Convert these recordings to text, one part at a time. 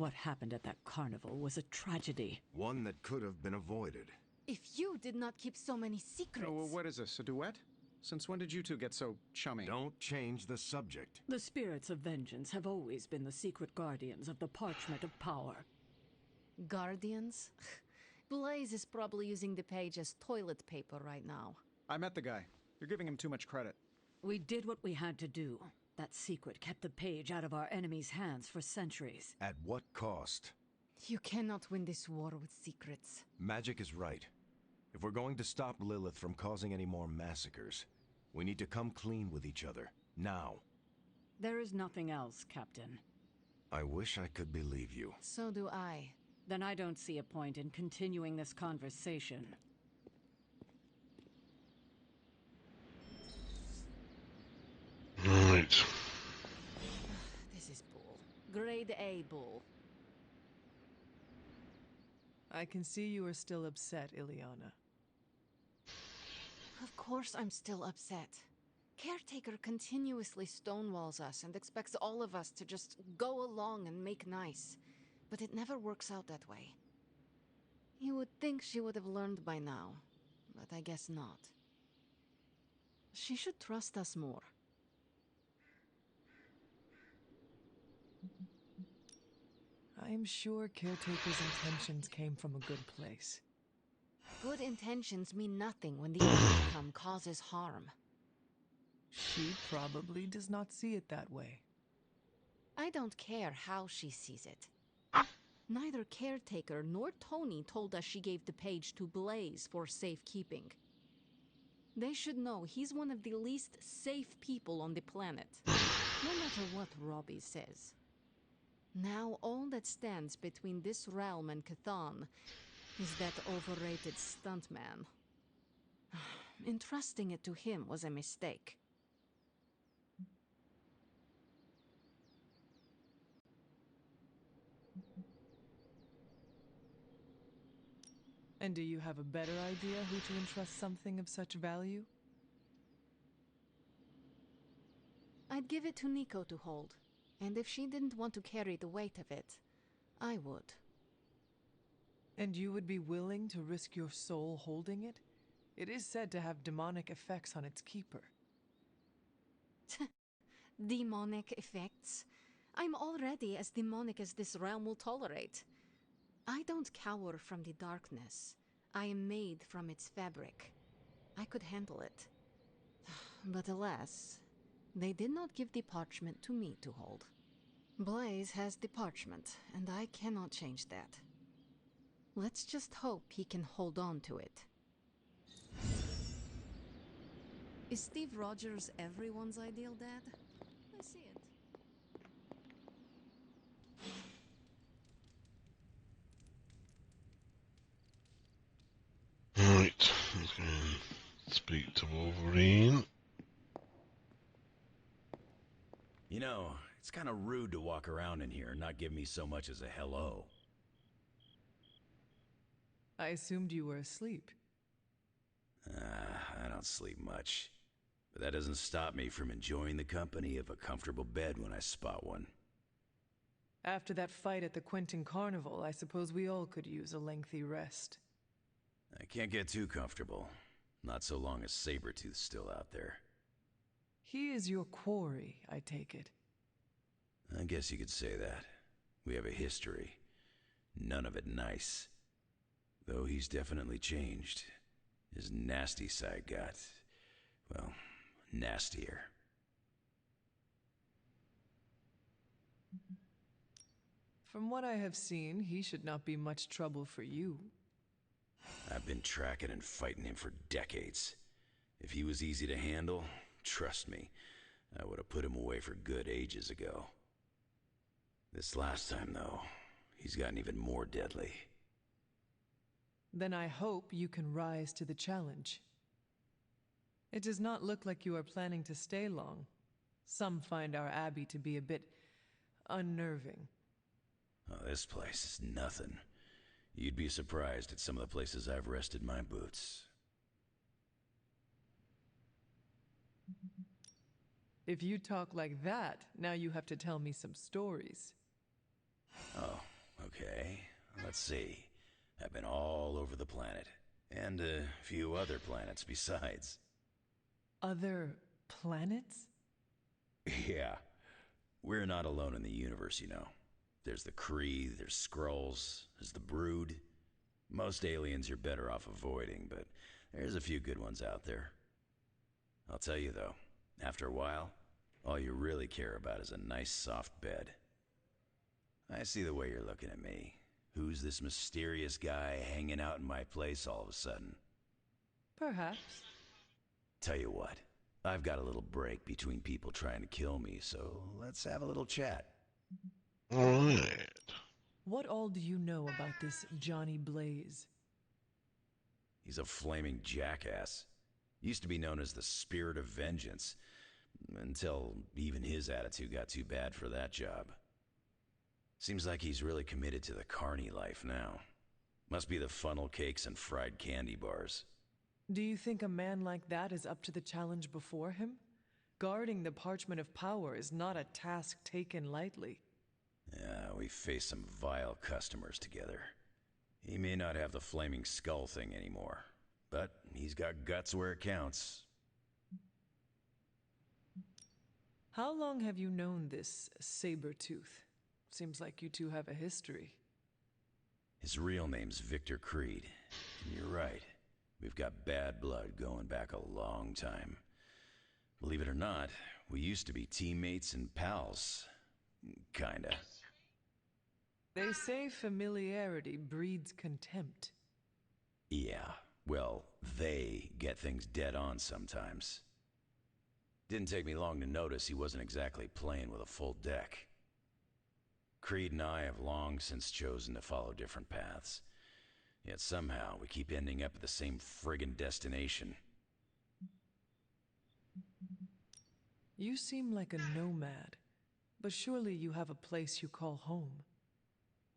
What happened at that carnival was a tragedy. One that could have been avoided. If you did not keep so many secrets... Oh, well, what is this, a duet? Since when did you two get so chummy? Don't change the subject. The spirits of vengeance have always been the secret guardians of the parchment of power. Guardians? Blaze is probably using the page as toilet paper right now. I met the guy. You're giving him too much credit. We did what we had to do. That secret kept the page out of our enemies' hands for centuries. At what cost? You cannot win this war with secrets. Magik is right. If we're going to stop Lilith from causing any more massacres, we need to come clean with each other, now. There is nothing else, Captain. I wish I could believe you. So do I. Then I don't see a point in continuing this conversation. Right. This is bull. Grade A bull. I can see you are still upset, Ileana. Of course I'm still upset. Caretaker continuously stonewalls us and expects all of us to just go along and make nice. But it never works out that way. You would think she would have learned by now, but I guess not. She should trust us more. I am sure Caretaker's intentions came from a good place. Good intentions mean nothing when the outcome causes harm. She probably does not see it that way. I don't care how she sees it. Neither Caretaker nor Tony told us she gave the page to Blaze for safekeeping. They should know he's one of the least safe people on the planet, no matter what Robbie says. Now all that stands between this realm and Cthon is that overrated stuntman. Entrusting it to him was a mistake. And do you have a better idea who to entrust something of such value? I'd give it to Nico to hold. And if she didn't want to carry the weight of it, I would. And you would be willing to risk your soul holding it? It is said to have demonic effects on its keeper. Demonic effects? I'm already as demonic as this realm will tolerate. I don't cower from the darkness. I am made from its fabric. I could handle it. But alas, they did not give the parchment to me to hold. Blaze has the parchment, and I cannot change that. Let's just hope he can hold on to it. Is Steve Rogers everyone's ideal dad? I see it. Right. Okay. Speak to Wolverine. You know, it's kind of rude to walk around in here and not give me so much as a hello. I assumed you were asleep. I don't sleep much. But that doesn't stop me from enjoying the company of a comfortable bed when I spot one. After that fight at the Quentin Carnival, I suppose we all could use a lengthy rest. I can't get too comfortable. Not so long as Sabretooth's still out there. He is your quarry, I take it. I guess you could say that. We have a history. None of it nice. Though he's definitely changed. His nasty side got, well, nastier. From what I have seen, he should not be much trouble for you. I've been tracking and fighting him for decades. If he was easy to handle, trust me, I would have put him away for good ages ago. This last time, though, he's gotten even more deadly. Then I hope you can rise to the challenge. It does not look like you are planning to stay long. Some find our Abbey to be a bit unnerving. Oh, this place is nothing. You'd be surprised at some of the places I've rested my boots. If you talk like that, now you have to tell me some stories. Oh, Okay, let's see. I've been all over the planet, and a few other planets besides. Other planets? Yeah, we're not alone in the universe, you know. There's the Kree, there's Skrulls, there's the Brood. Most aliens you're better off avoiding, but there's a few good ones out there. I'll tell you though, after a while, all you really care about is a nice soft bed. I see the way you're looking at me. Who's this mysterious guy hanging out in my place all of a sudden? Perhaps. Tell you what, I've got a little break between people trying to kill me, so let's have a little chat. Alright. What all do you know about this Johnny Blaze? He's a flaming jackass. Used to be known as the Spirit of Vengeance, until even his attitude got too bad for that job. Seems like he's really committed to the carny life now. Must be the funnel cakes and fried candy bars. Do you think a man like that is up to the challenge before him? Guarding the parchment of power is not a task taken lightly. Yeah, we faced some vile customers together. He may not have the flaming skull thing anymore, but he's got guts where it counts. How long have you known this Sabertooth? Seems like you two have a history. His real name's Victor Creed. And you're right. We've got bad blood going back a long time. Believe it or not, we used to be teammates and pals. Kinda. They say familiarity breeds contempt. Yeah, well, they get things dead on sometimes. Didn't take me long to notice he wasn't exactly playing with a full deck. Creed and I have long since chosen to follow different paths. Yet somehow we keep ending up at the same friggin' destination. You seem like a nomad, but surely you have a place you call home.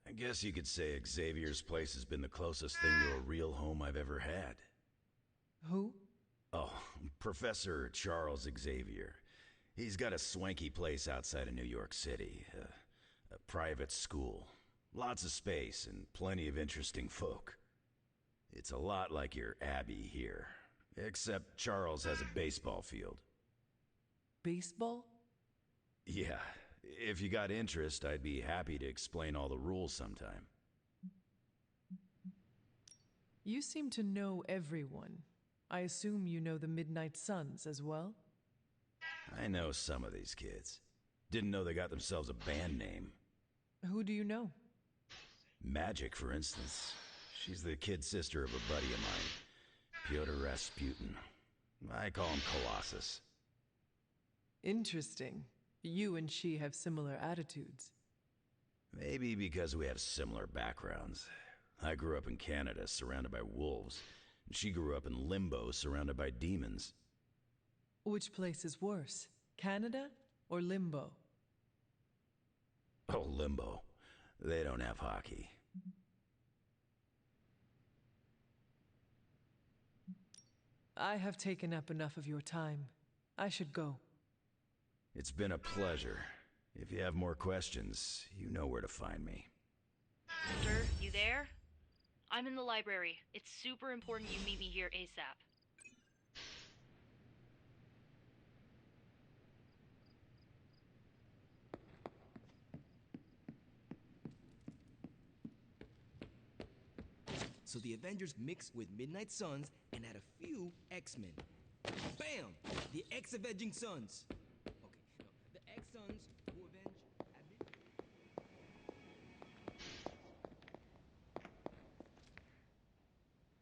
I guess you could say Xavier's place has been the closest thing to a real home I've ever had. Who? Oh, Professor Charles Xavier. He's got a swanky place outside of New York City. A private school. Lots of space and plenty of interesting folk. It's a lot like your Abbey here, except Charles has a baseball field. Baseball? Yeah, if you got interest, I'd be happy to explain all the rules sometime. You seem to know everyone. I assume you know the Midnight Suns as well? I know some of these kids. Didn't know they got themselves a band name. Who do you know? Magik, for instance. She's the kid sister of a buddy of mine, Pyotr Rasputin. I call him Colossus. Interesting. You and she have similar attitudes. Maybe because we have similar backgrounds. I grew up in Canada, surrounded by wolves. And she grew up in Limbo, surrounded by demons. Which place is worse, Canada or Limbo? Oh, Limbo. They don't have hockey. I have taken up enough of your time. I should go. It's been a pleasure. If you have more questions, you know where to find me. Sir, you there? I'm in the library. It's super important you meet me here ASAP. So the Avengers mixed with Midnight Suns and had a few X-Men. Bam! The X-Avenging Suns. Okay, no, the X-Suns who avenge Abbey.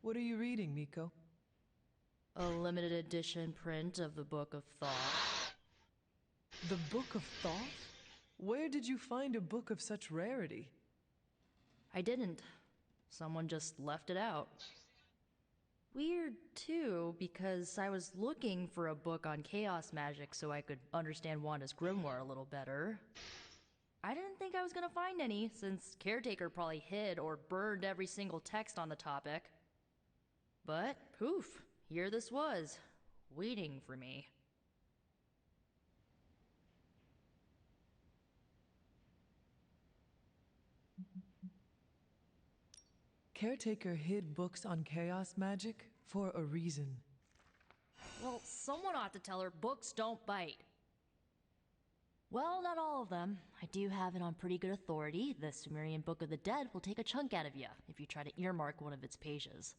What are you reading, Nico? A limited edition print of the Book of Thought. The Book of Thought? Where did you find a book of such rarity? I didn't. Someone just left it out. Weird, too, because I was looking for a book on chaos magic so I could understand Wanda's grimoire a little better. I didn't think I was gonna find any, since Caretaker probably hid or burned every single text on the topic. But, poof, here this was, waiting for me. Caretaker hid books on chaos magic for a reason. Well, someone ought to tell her books don't bite. Well, not all of them. I do have it on pretty good authority. The Sumerian Book of the Dead will take a chunk out of you if you try to earmark one of its pages.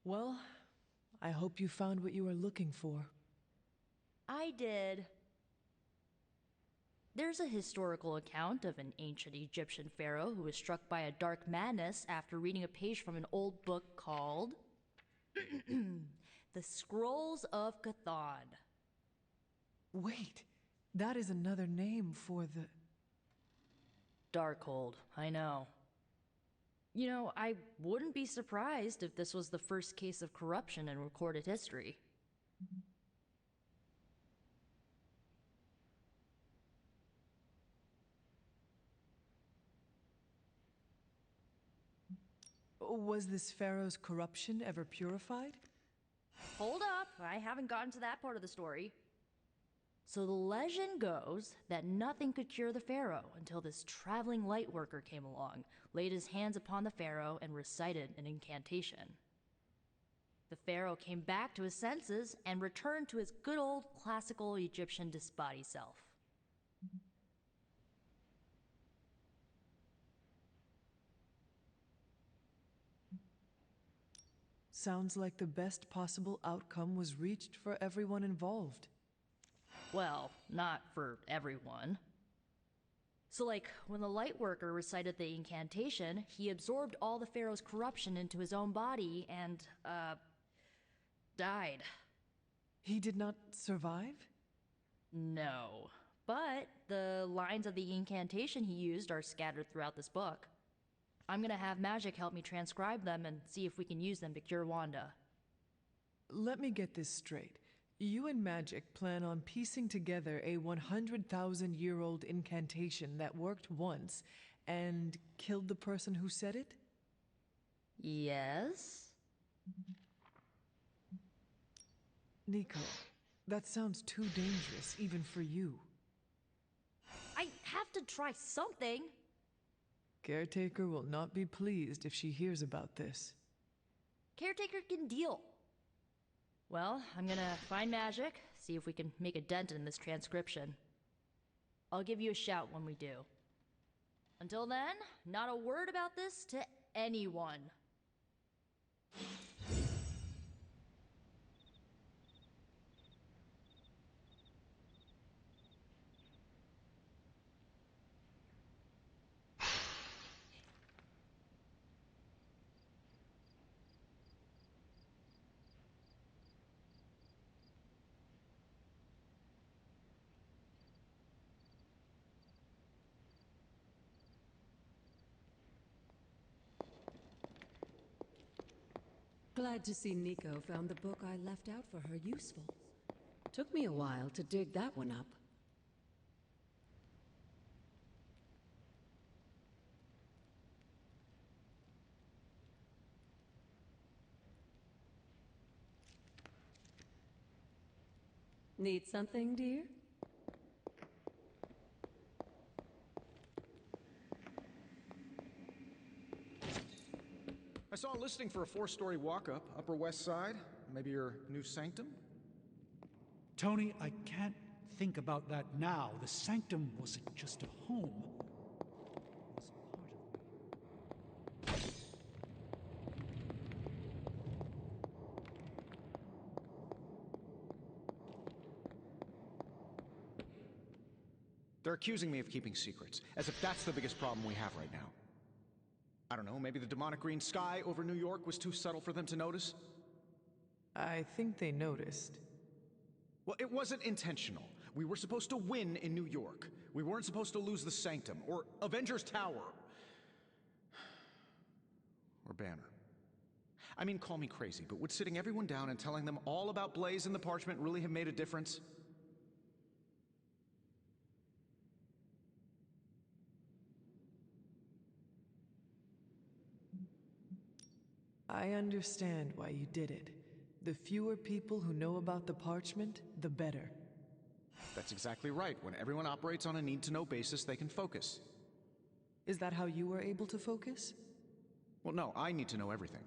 Well, I hope you found what you were looking for. I did. There's a historical account of an ancient Egyptian pharaoh who was struck by a dark madness after reading a page from an old book called The Scrolls of Chthon. Wait, that is another name for the... Darkhold, I know. You know, I wouldn't be surprised if this was the first case of corruption in recorded history. Was this pharaoh's corruption ever purified? Hold up, I haven't gotten to that part of the story. So the legend goes that nothing could cure the pharaoh until this traveling light worker came along, laid his hands upon the pharaoh, and recited an incantation. The pharaoh came back to his senses and returned to his good old classical Egyptian disbody self. Sounds like the best possible outcome was reached for everyone involved. Well, not for everyone. So like, when the light worker recited the incantation, he absorbed all the pharaoh's corruption into his own body and, died. He did not survive? No. But the lines of the incantation he used are scattered throughout this book. I'm gonna have Magik help me transcribe them and see if we can use them to cure Wanda. Let me get this straight. You and Magik plan on piecing together a 100,000-year-old incantation that worked once and killed the person who said it? Yes? Nico, that sounds too dangerous even for you. I have to try something! Caretaker will not be pleased if she hears about this. Caretaker can deal. Well, I'm gonna find Magik, see if we can make a dent in this transcription. I'll give you a shout when we do. Until then, not a word about this to anyone. Glad to see Nico found the book I left out for her useful. Took me a while to dig that one up. Need something, dear? I saw a listing for a 4-story walk-up, Upper West Side. Maybe your new sanctum? Tony, I can't think about that now. The sanctum wasn't just a home. It was part of me. They're accusing me of keeping secrets, as if that's the biggest problem we have right now. I don't know, maybe the demonic green sky over New York was too subtle for them to notice? I think they noticed. Well, it wasn't intentional. We were supposed to win in New York. We weren't supposed to lose the Sanctum, or Avengers Tower. Or Banner. I mean, call me crazy, but would sitting everyone down and telling them all about Blaze and the Parchment really have made a difference? I understand why you did it. The fewer people who know about the Parchment, the better. That's exactly right. When everyone operates on a need-to-know basis, they can focus. Is that how you were able to focus? Well, no, I need to know everything.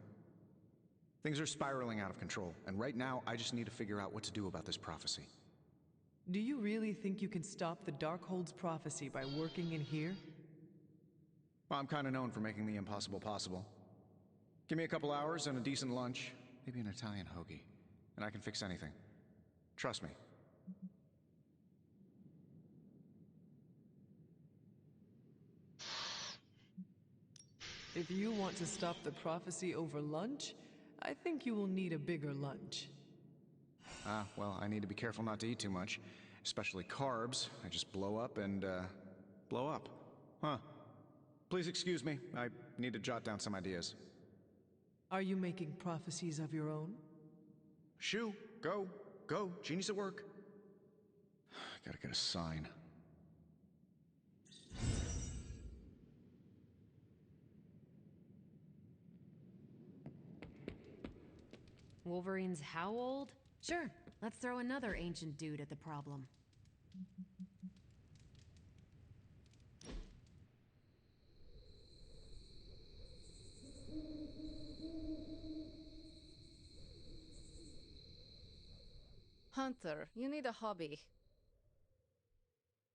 Things are spiraling out of control, and right now I just need to figure out what to do about this prophecy. Do you really think you can stop the Darkhold's prophecy by working in here? Well, I'm kind of known for making the impossible possible. Give me a couple hours and a decent lunch, maybe an Italian hoagie, and I can fix anything. Trust me. If you want to stop the prophecy over lunch, I think you will need a bigger lunch. Well, I need to be careful not to eat too much, especially carbs. I just blow up and, blow up. Huh. Please excuse me. I need to jot down some ideas. Are you making prophecies of your own? Shoo, go, go, genius at work. Gotta get a sign. Wolverine's how old? Sure, let's throw another ancient dude at the problem. Hunter, you need a hobby.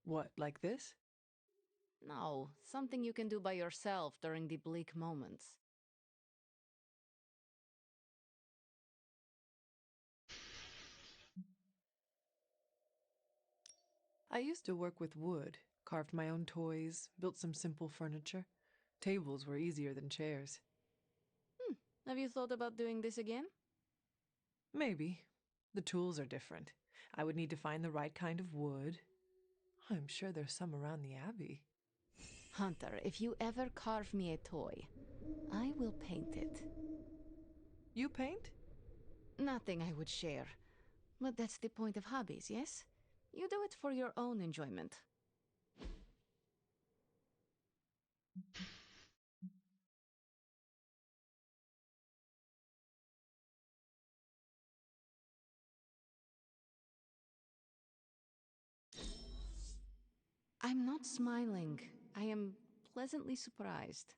What, like this? No, something you can do by yourself during the bleak moments. I used to work with wood, carved my own toys, built some simple furniture. Tables were easier than chairs. Have you thought about doing this again? Maybe. The tools are different. I would need to find the right kind of wood. I'm sure there's some around the Abbey. Hunter, if you ever carve me a toy, I will paint it. You paint? Nothing I would share. But that's the point of hobbies, yes? You do it for your own enjoyment. I'm not smiling. I am pleasantly surprised.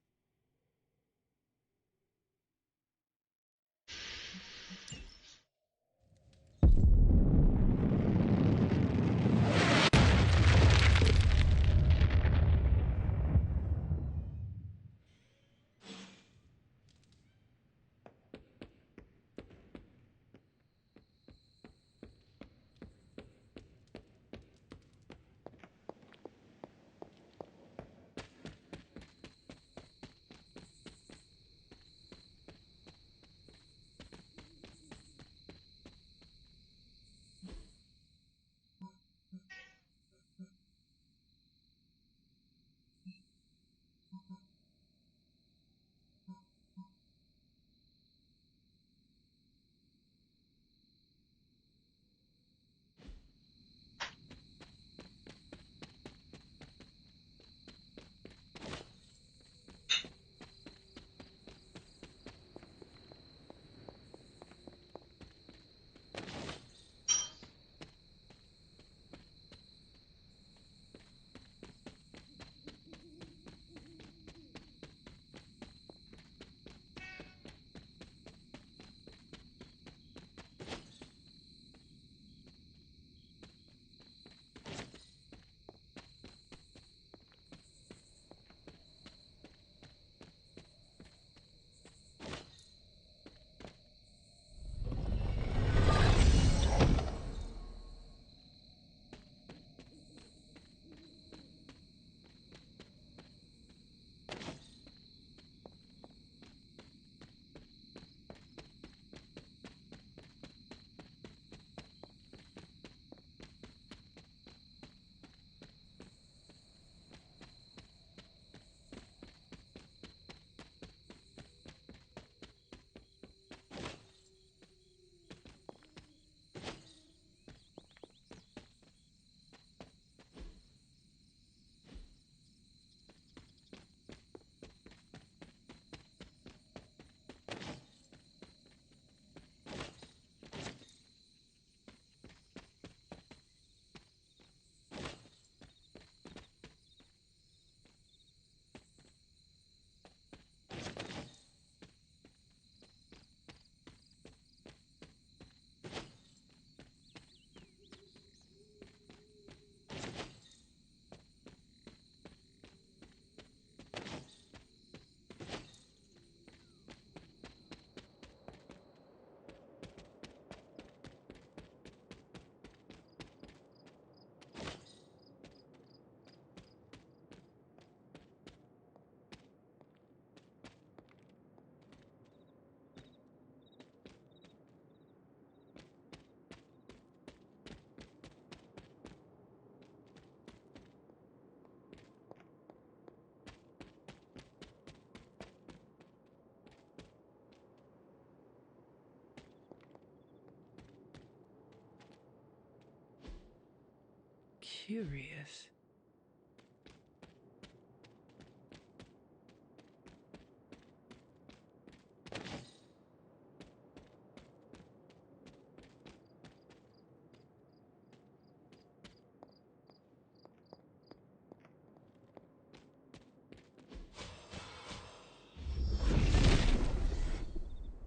Curious.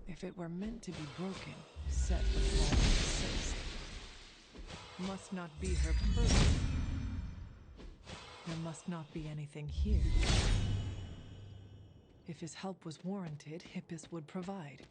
If it were meant to be broken, Set would fall insist. Must not be her purpose. There must not be anything here. If his help was warranted, Hippus would provide.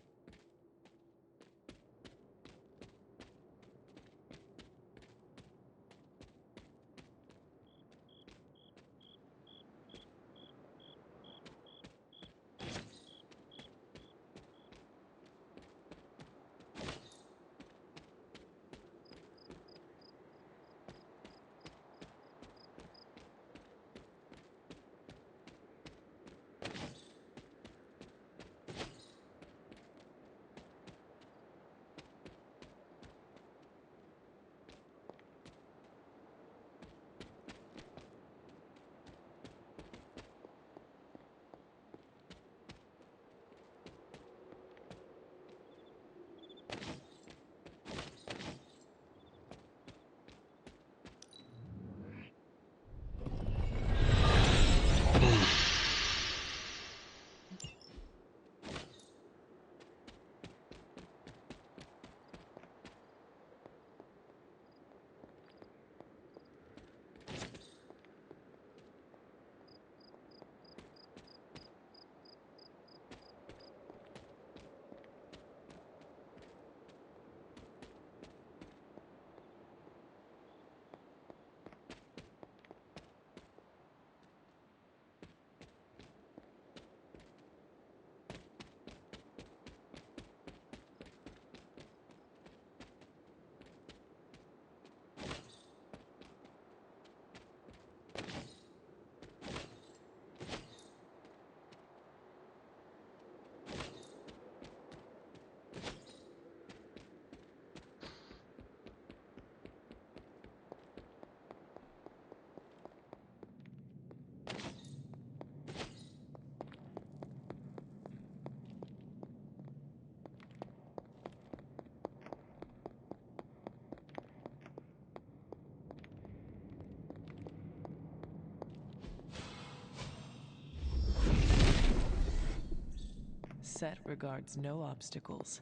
Set regards no obstacles.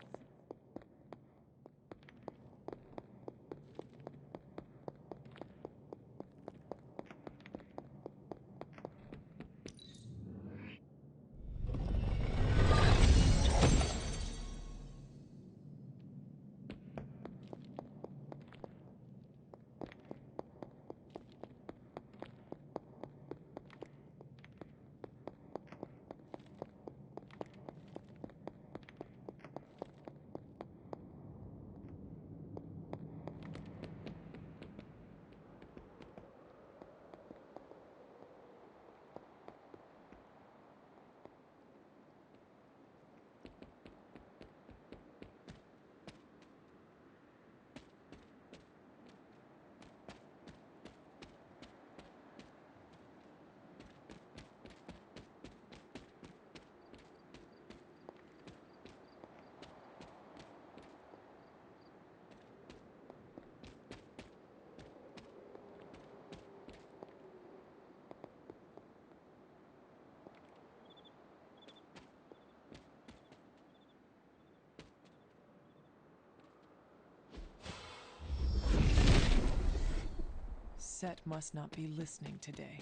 Set must not be listening today.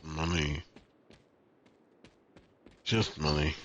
Money. Just money.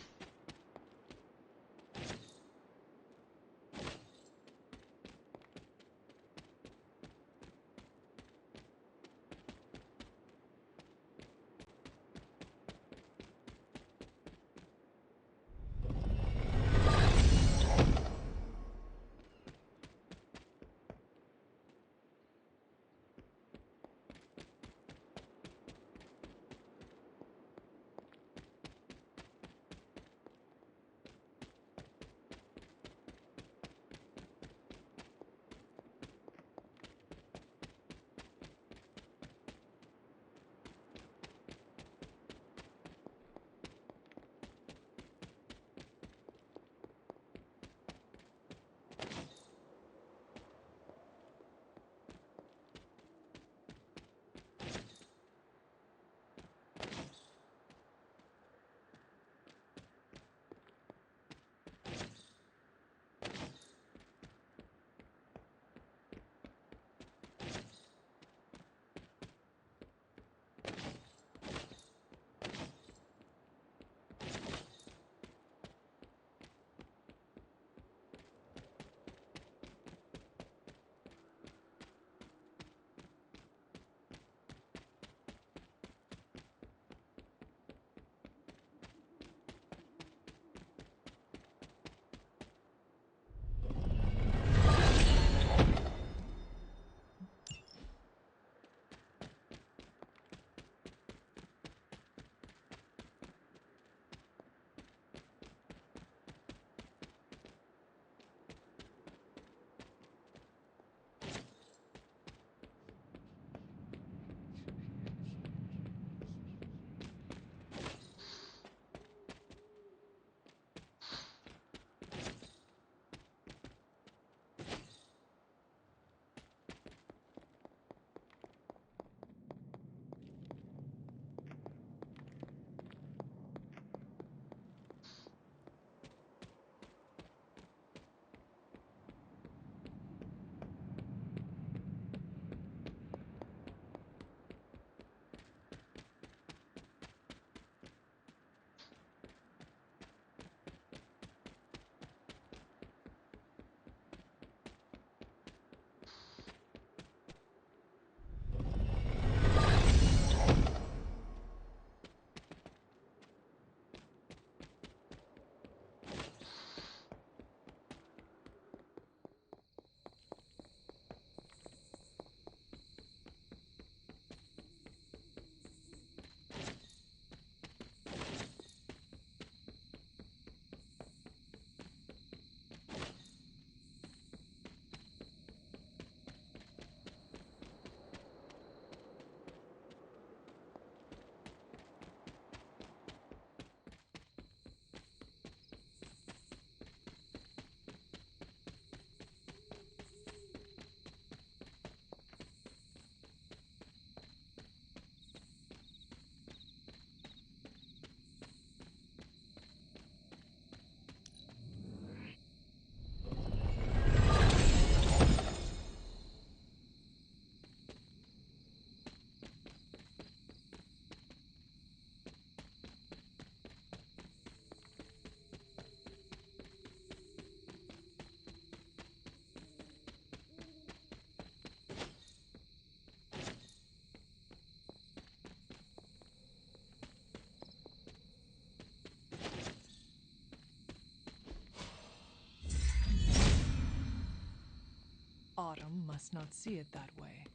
Autumn must not see it that way.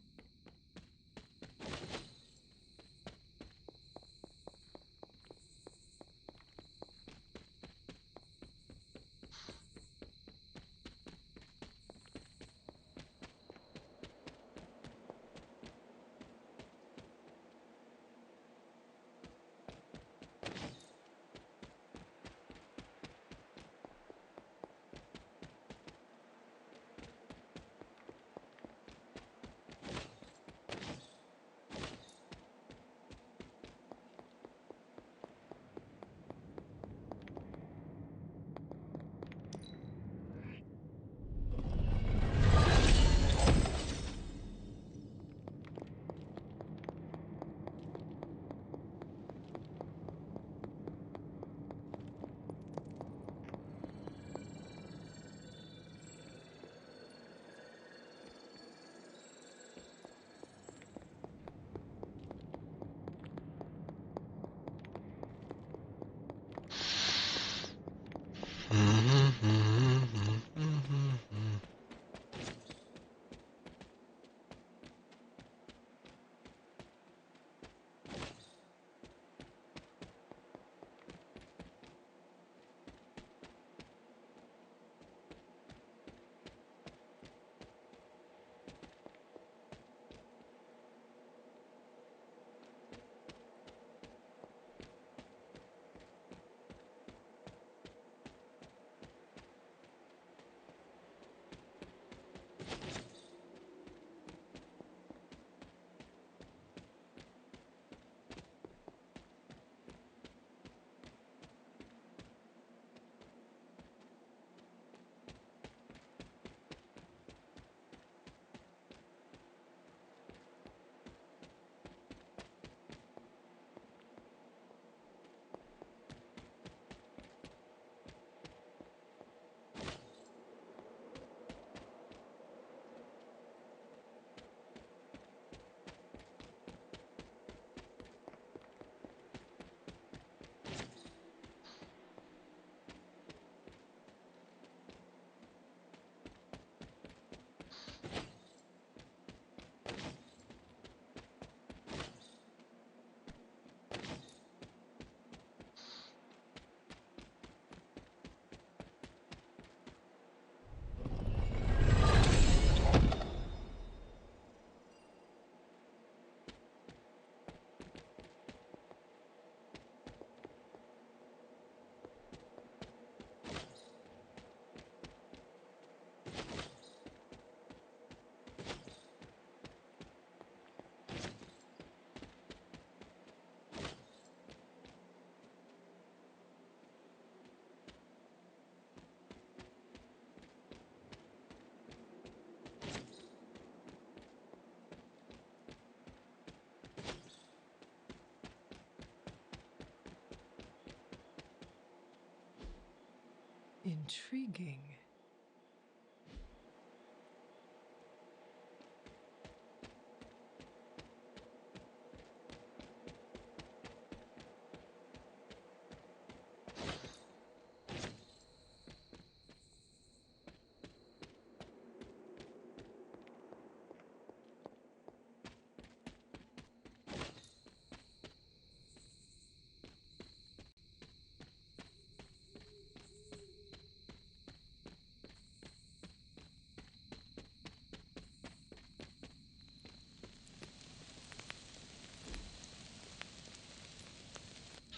Intriguing.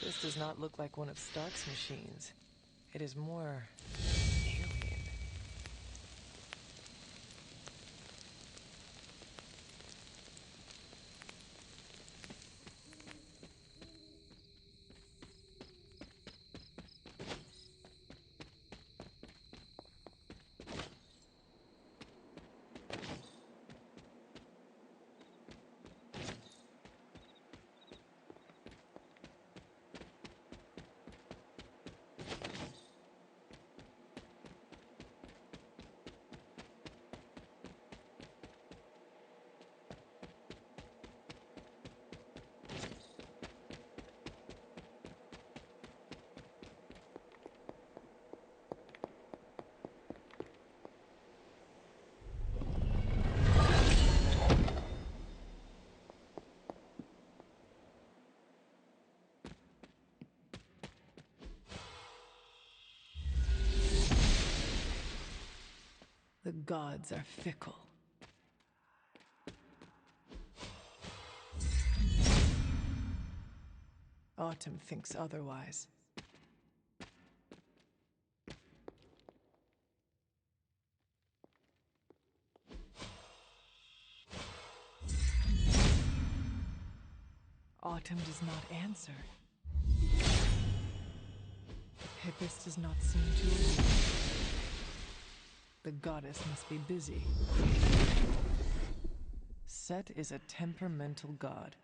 This does not look like one of Stark's machines. It is more alien. The gods are fickle. Autumn thinks otherwise. Autumn does not answer. Hippus does not seem to agree. The goddess must be busy. Set is a temperamental god.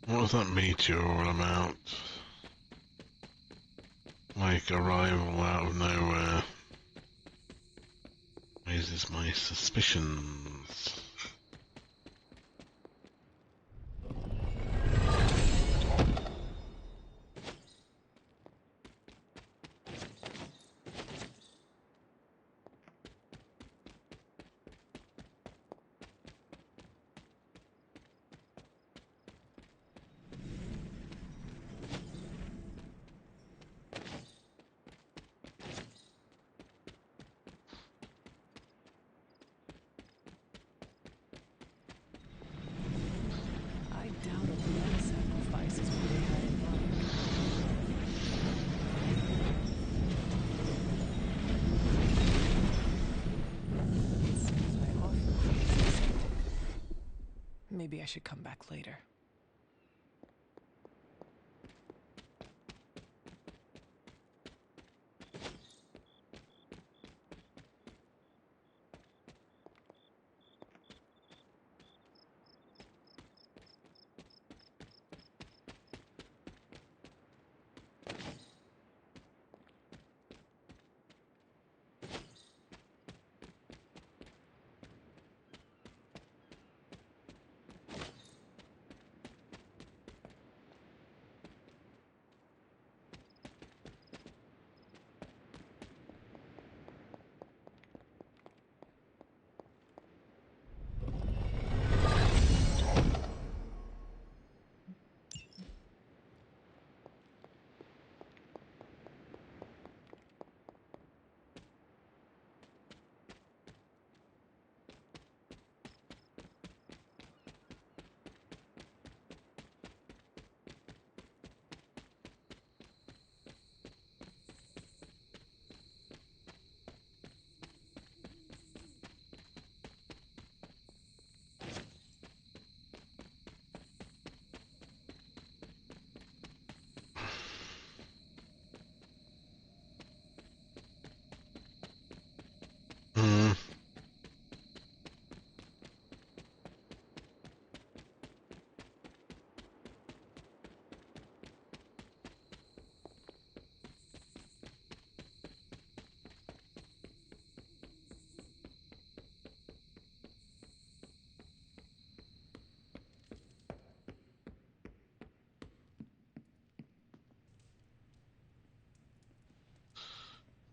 What was that meteor all about? Like arrival out of nowhere. Raises my suspicions. Maybe I should come back later.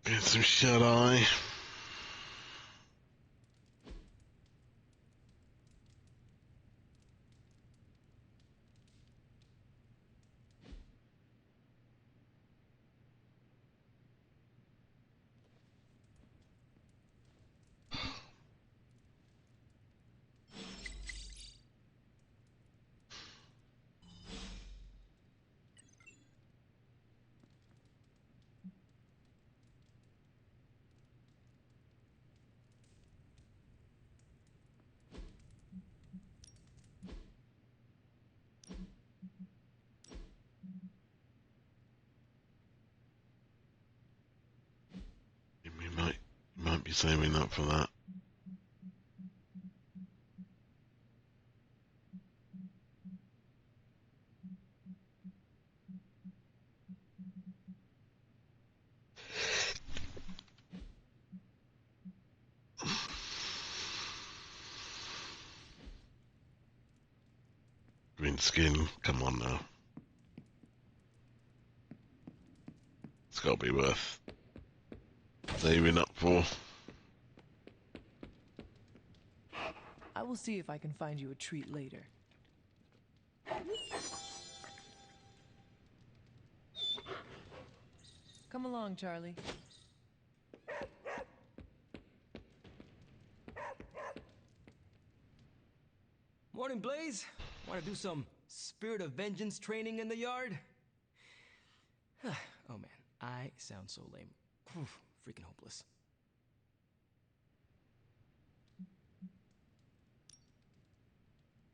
Get some shut-eye. Might be saving up for that. Green skin, come on now. It's got to be worth saving up for. I will see if I can find you a treat later. Come along, Charlie. Morning, Blaze. Want to do some Spirit of Vengeance training in the yard? Oh man, I sound so lame. Freaking hopeless.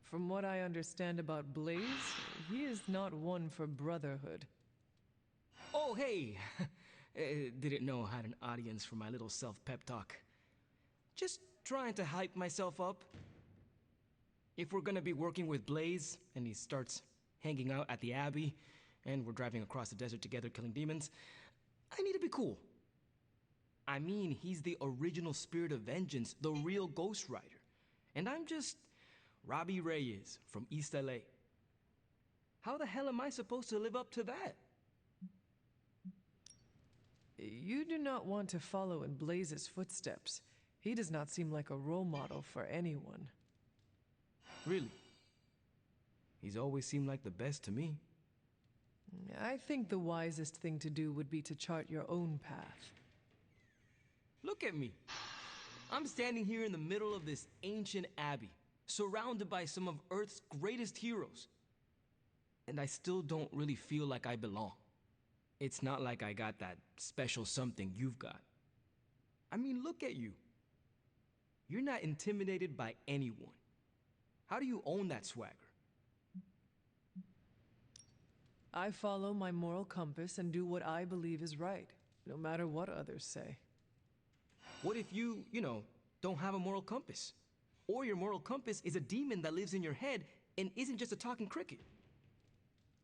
From what I understand about Blaze, he is not one for brotherhood. Oh, hey! Didn't know I had an audience for my little self-pep talk. Just trying to hype myself up. If we're gonna be working with Blaze, and he starts hanging out at the Abbey, and we're driving across the desert together killing demons, I need to be cool. I mean, he's the original Spirit of Vengeance, the real Ghost Rider. And I'm just Robbie Reyes from East LA. How the hell am I supposed to live up to that? You do not want to follow in Blaze's footsteps. He does not seem like a role model for anyone. Really? He's always seemed like the best to me. I think the wisest thing to do would be to chart your own path. Look at me. I'm standing here in the middle of this ancient abbey, surrounded by some of Earth's greatest heroes. And I still don't really feel like I belong. It's not like I got that special something you've got. I mean, look at you. You're not intimidated by anyone. How do you own that swagger? I follow my moral compass and do what I believe is right, no matter what others say. What if you don't have a moral compass? Or your moral compass is a demon that lives in your head and isn't just a talking cricket?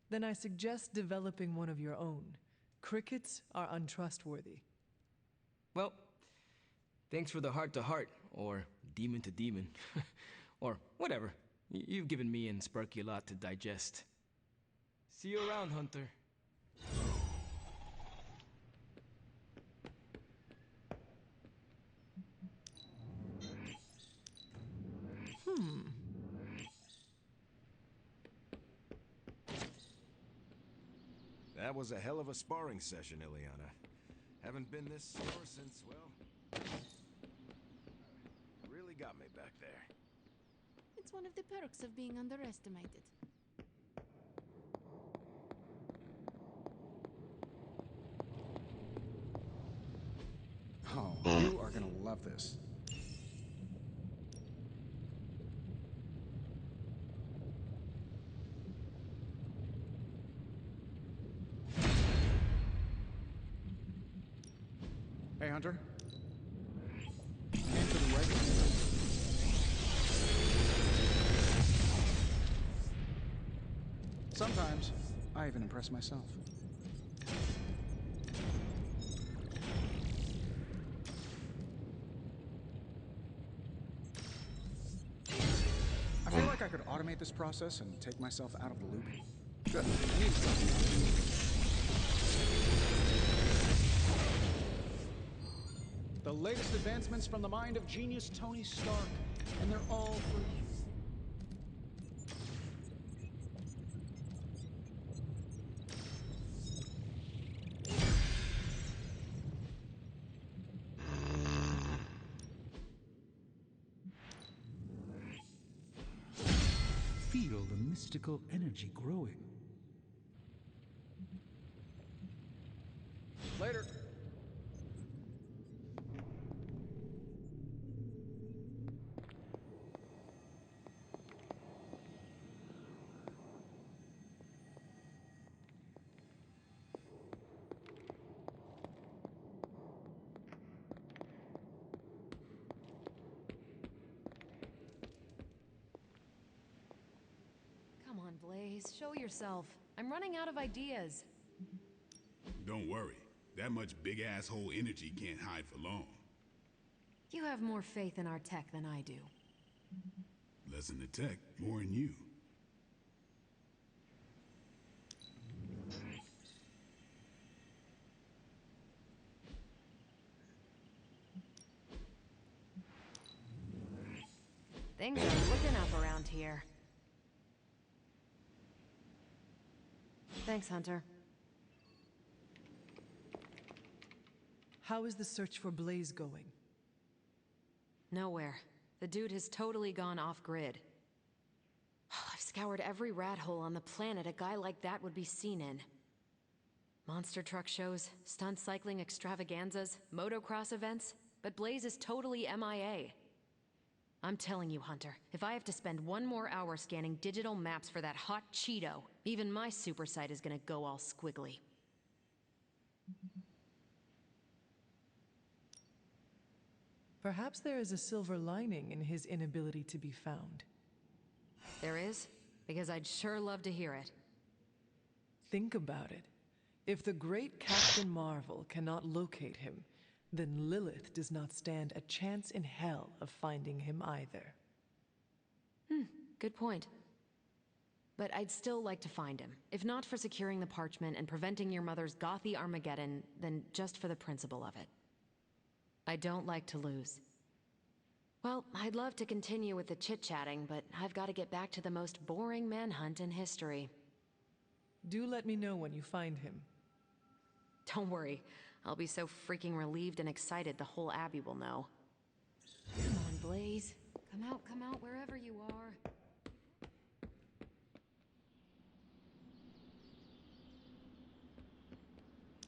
Then I suggest developing one of your own. Crickets are untrustworthy. Well, thanks for the heart-to-heart, or demon-to-demon, or whatever. You've given me and Sparky a lot to digest. See you around, Hunter. That was a hell of a sparring session, Ileana. Haven't been this sore since, well... really got me back there. It's one of the perks of being underestimated. Oh, you are gonna love this. Hey, Hunter. Aim to the right. Sometimes, I even impress myself. I feel like I could automate this process and take myself out of the loop. Good. I need something. The latest advancements from the mind of genius Tony Stark, and they're all for you. Feel the mystical energy growing. Later. Come on, Blaze, show yourself. I'm running out of ideas. Don't worry. That much big asshole energy can't hide for long. You have more faith in our tech than I do. Less in the tech, more in you. Things are looking up around here. Thanks, Hunter. How is the search for Blaze going? Nowhere. The dude has totally gone off-grid. I've scoured every rat hole on the planet a guy like that would be seen in. Monster truck shows, stunt cycling extravaganzas, motocross events, but Blaze is totally MIA. I'm telling you, Hunter, if I have to spend one more hour scanning digital maps for that hot Cheeto, even my super sight is gonna go all squiggly. Perhaps there is a silver lining in his inability to be found. There is? Because I'd sure love to hear it. Think about it. If the great Captain Marvel cannot locate him, then Lilith does not stand a chance in hell of finding him either. Good point. But I'd still like to find him. If not for securing the parchment and preventing your mother's gothy Armageddon, then just for the principle of it. I don't like to lose. Well, I'd love to continue with the chit-chatting, but I've got to get back to the most boring manhunt in history. Do let me know when you find him. Don't worry. I'll be so freaking relieved and excited the whole Abbey will know. Come on, Blaze. Come out, wherever you are.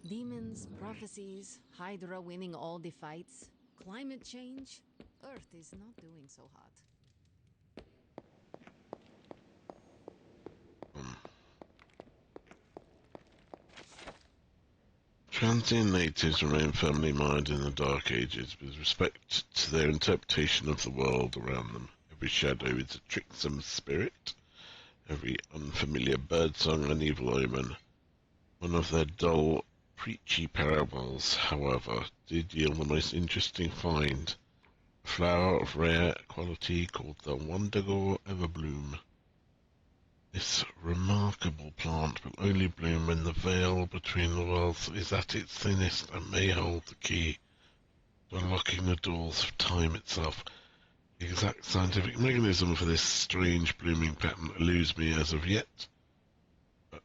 Demons, prophecies, Hydra winning all the fights, climate change. Earth is not doing so hot. Transient natives remain firmly mired in the Dark Ages with respect to their interpretation of the world around them. Every shadow is a tricksome spirit, every unfamiliar birdsong an evil omen. One of their dull, preachy parables, however, did yield the most interesting find. A flower of rare quality called the Wondergo Everbloom. This remarkable plant will only bloom when the veil between the worlds is at its thinnest and may hold the key to unlocking the doors of time itself. The exact scientific mechanism for this strange blooming pattern eludes me as of yet. But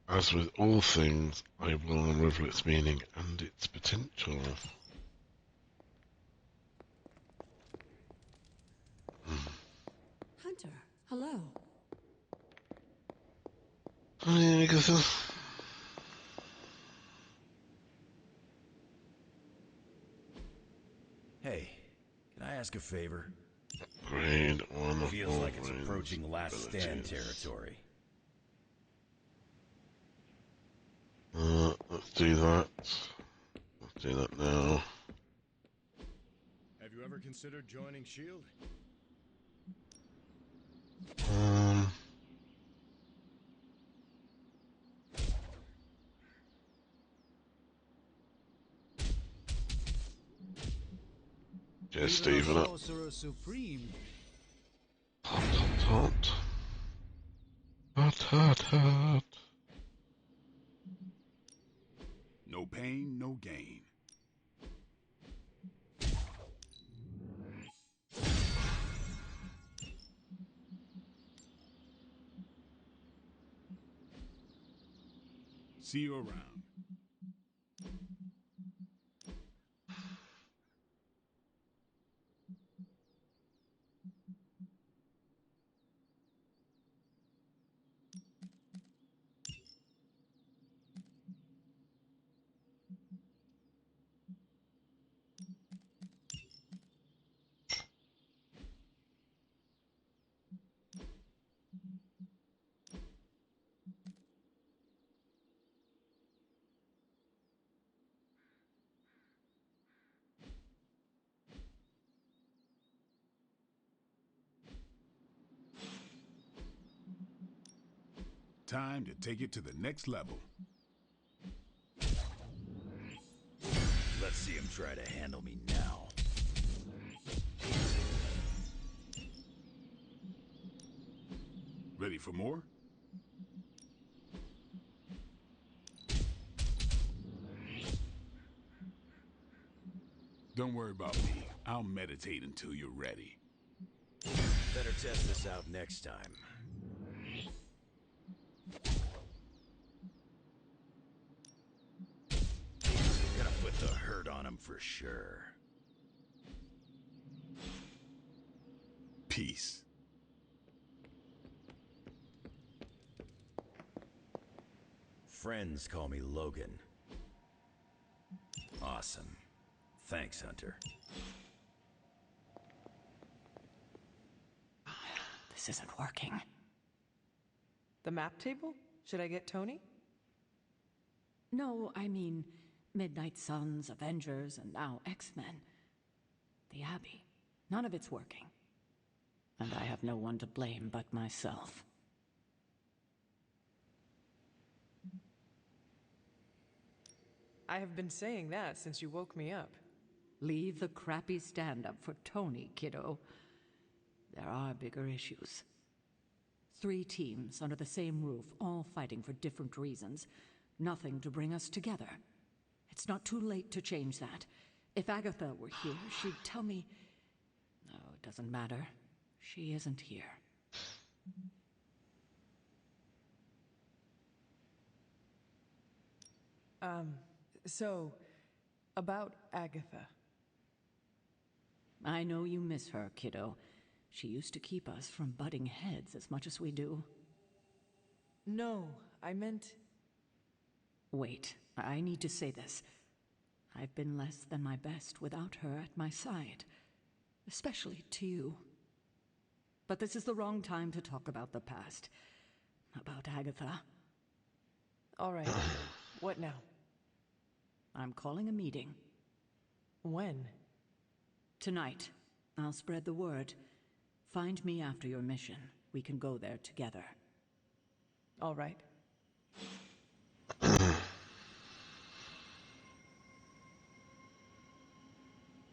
as with all things, I will unravel its meaning and its potential. Hunter, hello. Hi, Agatha. Hey, can I ask a favor? Grade 1 of Feels like it's Wolverine's approaching last stand abilities. territory. Let's do that. Let's do that now. Have you ever considered joining S.H.I.E.L.D.? Just Steven up. Sorcerer Supreme. Hot, hot, hot. Hot, hot, hot. No pain, no gain. See you around. Time to take it to the next level. Let's see him try to handle me now. Ready for more? Don't worry about me. I'll meditate until you're ready. Better test this out next time. Gonna put the hurt on him for sure. Peace. Friends call me Logan. Awesome. Thanks, Hunter. This isn't working. The map table? Should I get Tony? No, I mean Midnight Suns, Avengers, and now X-Men. The Abbey. None of it's working. And I have no one to blame but myself. I have been saying that since you woke me up. Leave the crappy stand-up for Tony, kiddo. There are bigger issues. 3 teams under the same roof, all fighting for different reasons. Nothing to bring us together. It's not too late to change that. If Agatha were here, she'd tell me... No, it doesn't matter. She isn't here. So, about Agatha. I know you miss her, kiddo. She used to keep us from butting heads as much as we do. No, I meant... Wait, I need to say this. I've been less than my best without her at my side. Especially to you. But this is the wrong time to talk about the past. About Agatha. All right. What now? I'm calling a meeting. When? Tonight. I'll spread the word. Find me after your mission. We can go there together. All right.